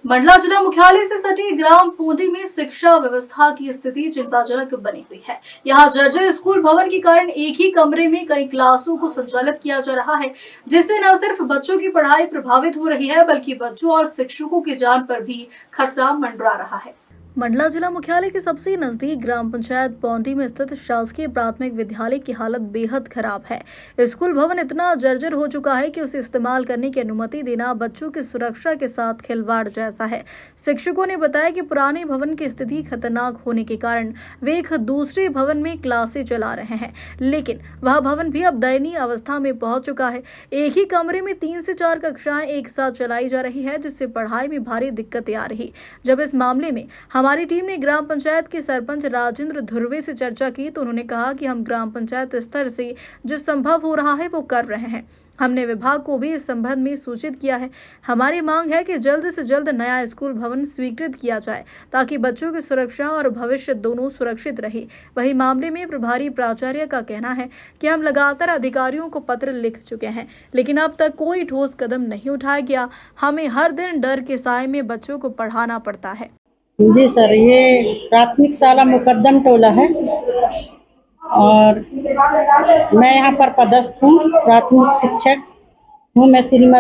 मंडला जिला मुख्यालय से सटी ग्राम पोंडी में शिक्षा व्यवस्था की स्थिति चिंताजनक बनी हुई है। यहाँ जर्जर स्कूल भवन के कारण एक ही कमरे में कई क्लासों को संचालित किया जा रहा है, जिससे न सिर्फ बच्चों की पढ़ाई प्रभावित हो रही है, बल्कि बच्चों और शिक्षकों की जान पर भी खतरा मंडरा रहा है। मंडला जिला मुख्यालय के सबसे नजदीक ग्राम पंचायत पौंडी में स्थित शासकीय प्राथमिक विद्यालय की हालत बेहद खराब है। स्कूल भवन इतना जर्जर हो चुका है कि उसे इस्तेमाल करने की अनुमति देना बच्चों की सुरक्षा के साथ खिलवाड़ जैसा है। शिक्षकों ने बताया कि पुराने भवन की स्थिति खतरनाक होने के कारण वे एक दूसरे भवन में क्लासें चला रहे हैं, लेकिन वह भवन भी अब दयनीय अवस्था में पहुंच चुका है। एक ही कमरे में 3 से 4 कक्षाएं एक साथ चलाई जा रही है, जिससे पढ़ाई में भारी दिक्कतें आ रही। जब इस मामले में हमारी टीम ने ग्राम पंचायत के सरपंच राजेंद्र धुर्वे से चर्चा की तो उन्होंने कहा कि हम ग्राम पंचायत स्तर से जो संभव हो रहा है वो कर रहे हैं। हमने विभाग को भी इस संबंध में सूचित किया है। हमारी मांग है कि जल्द से जल्द नया स्कूल भवन स्वीकृत किया जाए ताकि बच्चों की सुरक्षा और भविष्य दोनों सुरक्षित रहे। वही मामले में प्रभारी प्राचार्य का कहना है कि हम लगातार अधिकारियों को पत्र लिख चुके हैं, लेकिन अब तक कोई ठोस कदम नहीं उठाया गया। हमें हर दिन डर के साए में बच्चों को पढ़ाना पड़ता है। जी सर, ये प्राथमिक शाला मुकद्दम टोला है और मैं यहाँ पर पदस्थ हूँ, प्राथमिक शिक्षक हूँ।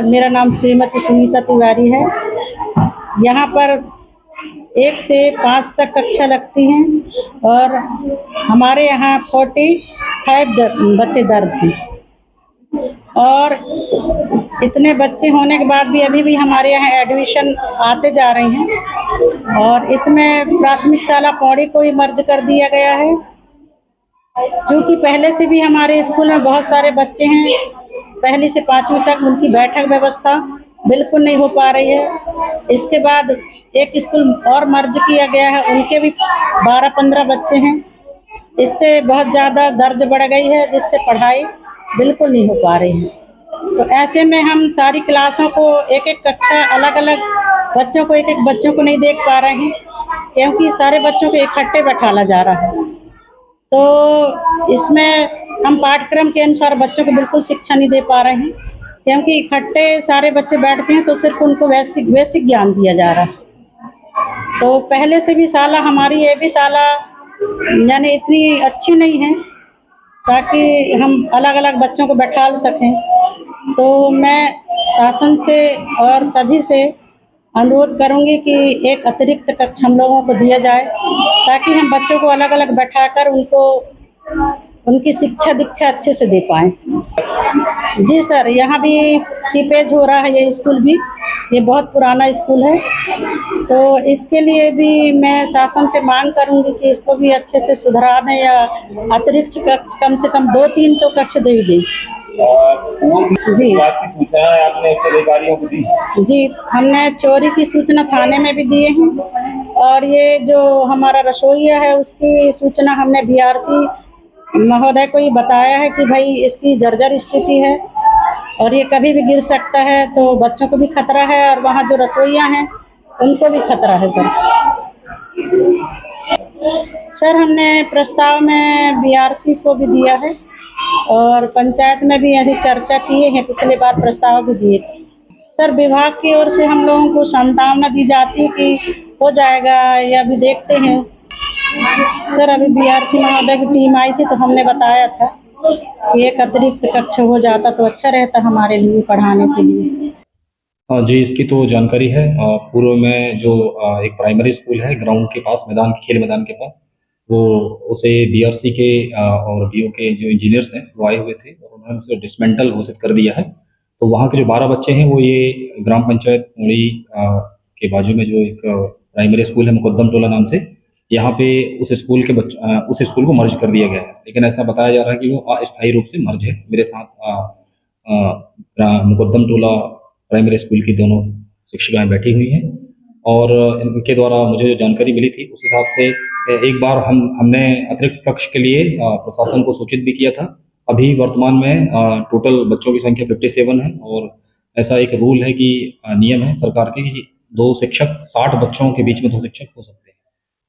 मेरा नाम श्रीमती सुनीता तिवारी है। यहाँ पर 1 से 5 तक कक्षा लगती हैं और हमारे यहाँ 45 बच्चे दर्ज हैं और इतने बच्चे होने के बाद भी अभी भी हमारे यहाँ एडमिशन आते जा रहे हैं और इसमें प्राथमिक शाला पौड़ी को ही मर्ज कर दिया गया है। क्योंकि पहले से भी हमारे स्कूल में बहुत सारे बच्चे हैं, पहली से 5वीं तक उनकी बैठक व्यवस्था बिल्कुल नहीं हो पा रही है। इसके बाद एक स्कूल और मर्ज किया गया है, उनके भी 12-15 बच्चे हैं। इससे बहुत ज़्यादा दर्ज बढ़ गई है, जिससे पढ़ाई बिल्कुल नहीं हो पा रही है। तो ऐसे में हम सारी क्लासों को एक कक्षा अलग अलग बच्चों को एक बच्चों को नहीं देख पा रहे हैं, क्योंकि सारे बच्चों को इकट्ठे बैठाला जा रहा है। तो इसमें हम पाठ्यक्रम के अनुसार बच्चों को बिल्कुल शिक्षा नहीं दे पा रहे हैं, क्योंकि इकट्ठे सारे बच्चे बैठते हैं तो सिर्फ उनको बेसिक ज्ञान दिया जा रहा है। तो पहले से भी शाला हमारी ये भी शाला यानी इतनी अच्छी नहीं है ताकि हम अलग अलग बच्चों को बैठा सकें। तो मैं शासन से और सभी से अनुरोध करूंगी कि एक अतिरिक्त कक्ष हम लोगों को दिया जाए ताकि हम बच्चों को अलग अलग बैठाकर उनको उनकी शिक्षा दीक्षा अच्छे से दे पाएं। जी सर, यहाँ भी सीपेज हो रहा है, ये स्कूल भी, ये बहुत पुराना स्कूल है। तो इसके लिए भी मैं शासन से मांग करूंगी कि इसको भी अच्छे से सुधरा दें या अतिरिक्त कक्ष कम से कम 2-3 तो कक्ष दे दें। जी, बात की सूचना आपने अधिकारियों को दी? जी, हमने चोरी की सूचना थाने में भी दिए हैं और ये जो हमारा रसोईया है उसकी सूचना हमने बीआरसी महोदय को ही बताया है कि भाई इसकी जर्जर स्थिति है और ये कभी भी गिर सकता है, तो बच्चों को भी खतरा है और वहाँ जो रसोईया हैं उनको भी खतरा है। सर हमने प्रस्ताव में बीआरसी को भी दिया है और पंचायत में भी यही चर्चा किए हैं, पिछले बार प्रस्ताव भी दिए थे। सर विभाग की ओर से हम लोगों को सांत्वना दी जाती है कि हो जाएगा या अभी देखते हैं। सर अभी बीआरसी महोदय की टीम आई थी तो हमने बताया था कि एक अतिरिक्त कक्ष हो जाता तो अच्छा रहता हमारे लिए पढ़ाने के लिए। जी, इसकी तो जानकारी है। पूर्व में जो एक प्राइमरी स्कूल है ग्राउंड के पास, खेल मैदान के पास, वो उसे बीआरसी के और बीओ के जो इंजीनियर्स हैं वो आए हुए थे और उन्होंने उसे डिसमेंटल घोषित कर दिया है। तो वहाँ के जो 12 बच्चे हैं वो ये ग्राम पंचायत पौड़ी के बाजू में जो एक प्राइमरी स्कूल है मुकद्दम टोला नाम से, यहाँ पे उस स्कूल को मर्ज कर दिया गया है। लेकिन ऐसा बताया जा रहा है कि वो अस्थायी रूप से मर्ज है। मेरे साथ मुकद्दम टोला प्राइमरी स्कूल की दोनों शिक्षिकाएं बैठी हुई हैं और इनके द्वारा मुझे जो जानकारी मिली थी उस हिसाब से एक बार हमने अतिरिक्त कक्ष के लिए प्रशासन को सूचित भी किया था। अभी वर्तमान में टोटल बच्चों की संख्या 57 है और ऐसा एक रूल है कि नियम है सरकार के कि 2 शिक्षक 60 बच्चों के बीच में 2 शिक्षक हो सकते हैं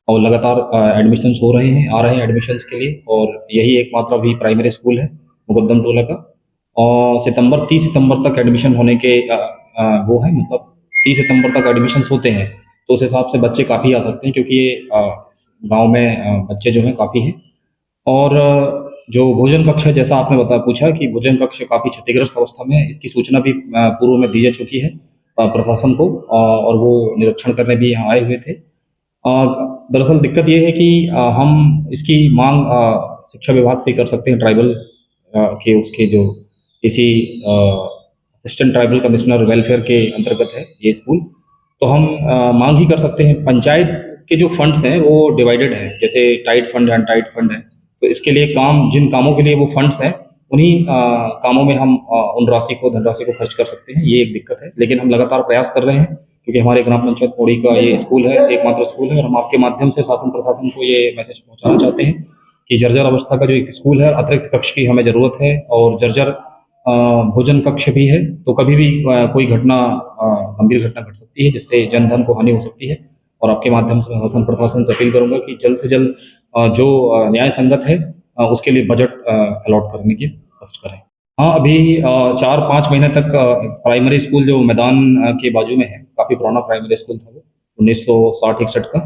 और लगातार एडमिशन्स हो रहे हैं, आ रहे हैं एडमिशन्स के लिए और यही एकमात्र अभी प्राइमरी स्कूल है मुकद्दम टोला का। और 30 सितंबर तक एडमिशन होने के वो है, मतलब 30 सितंबर तक एडमिशन्स होते हैं, तो उस हिसाब से बच्चे काफ़ी आ सकते हैं, क्योंकि ये गाँव में बच्चे जो हैं काफ़ी हैं। और जो भोजन कक्ष है, जैसा आपने पूछा कि भोजन कक्ष काफ़ी क्षतिग्रस्त अवस्था में है, इसकी सूचना भी पूर्व में दी जा चुकी है प्रशासन को, और वो निरीक्षण करने भी यहाँ आए हुए थे। दरअसल दिक्कत ये है कि हम इसकी मांग शिक्षा विभाग से कर सकते हैं, ट्राइबल के उसके जो किसी असिस्टेंट ट्राइबल कमिश्नर वेलफेयर के अंतर्गत है ये स्कूल, तो हम मांग ही कर सकते हैं। पंचायत के जो फंड्स हैं वो डिवाइडेड हैं, जैसे टाइट फंड है, अनटाइट फंड है, तो इसके लिए जिन कामों के लिए वो फंड्स हैं, उन्हीं कामों में हम उन धनराशि को खर्च कर सकते हैं। ये एक दिक्कत है, लेकिन हम लगातार प्रयास कर रहे हैं, क्योंकि हमारे ग्राम पंचायत पौड़ी का ये स्कूल है, एकमात्र स्कूल है, और हम आपके माध्यम से शासन प्रशासन को ये मैसेज पहुंचाना चाहते हैं कि जर्जर अवस्था का जो एक स्कूल है, अतिरिक्त कक्ष की हमें ज़रूरत है, और जर्जर भोजन कक्ष भी है, तो कभी भी कोई गंभीर घटना घट सकती है, जिससे जन धन को हानि हो सकती है। और आपके माध्यम से मैं शासन प्रशासन से अपील करूंगा कि जल्द से जल्द जो न्याय संगत है उसके लिए बजट अलॉट करने की कष्ट करें। हाँ, अभी 4-5 महीने तक प्राइमरी स्कूल जो मैदान के बाजू में है, काफ़ी पुराना प्राइमरी स्कूल था वो, 1960-61 का,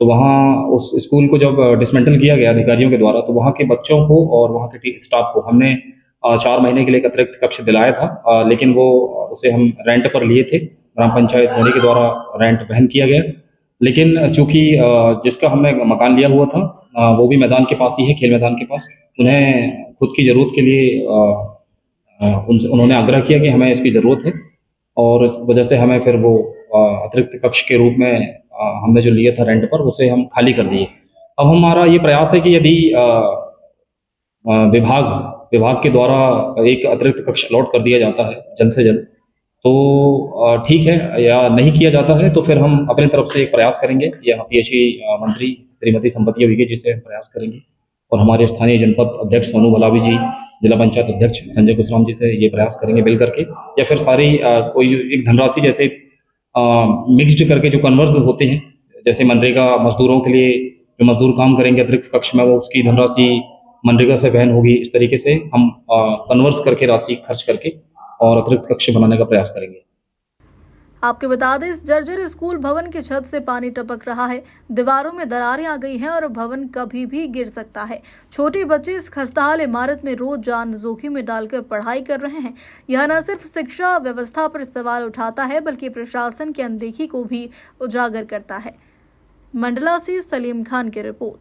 तो वहाँ उस स्कूल को जब डिसमेंटल किया गया अधिकारियों के द्वारा, तो वहाँ के बच्चों को और वहाँ के स्टाफ को हमने 4 महीने के लिए एक अतिरिक्त कक्ष दिलाया था, लेकिन वो उसे हम रेंट पर लिए थे, ग्राम पंचायत पौड़ी के द्वारा रेंट वहन किया गया। लेकिन चूंकि जिसका हमने मकान लिया हुआ था वो भी मैदान के पास ही है, खेल मैदान के पास, उन्हें खुद की ज़रूरत के लिए उन्होंने आग्रह किया कि हमें इसकी ज़रूरत है, और इस वजह से हमें फिर वो अतिरिक्त कक्ष के रूप में हमने जो लिया था रेंट पर, उसे हम खाली कर दिए। अब हमारा ये प्रयास है कि यदि विभाग के द्वारा एक अतिरिक्त कक्ष अलॉट कर दिया जाता है जल्द से जल्द, तो ठीक है, या नहीं किया जाता है तो फिर हम अपनी तरफ से एक प्रयास करेंगे, या पीएचई मंत्री श्रीमती संपत्ति योगी जी से हम प्रयास करेंगे, और हमारे स्थानीय जनपद अध्यक्ष सोनू भलावी जी, जिला पंचायत अध्यक्ष संजय कुशराम जी से ये प्रयास करेंगे मिल करके, या फिर सारी कोई एक धनराशि जैसे मिक्स्ड करके जो कन्वर्स होते हैं, जैसे मनरेगा मजदूरों के लिए जो मजदूर काम करेंगे अतिरिक्त कक्ष में, वो उसकी धनराशि मनरेगा से वहन होगी। इस तरीके से हम कन्वर्स करके राशि खर्च करके और अतिरिक्त कक्ष बनाने का प्रयास करेंगे। आपके बता दें, इस जर्जर स्कूल भवन की छत से पानी टपक रहा है, दीवारों में दरारें आ गई हैं और भवन कभी भी गिर सकता है। छोटे बच्चे इस खस्ताहाल इमारत में रोज जान जोखिम में डालकर पढ़ाई कर रहे हैं। यह न सिर्फ शिक्षा व्यवस्था पर सवाल उठाता है, बल्कि प्रशासन की अनदेखी को भी उजागर करता है। मंडला से सलीम खान की रिपोर्ट।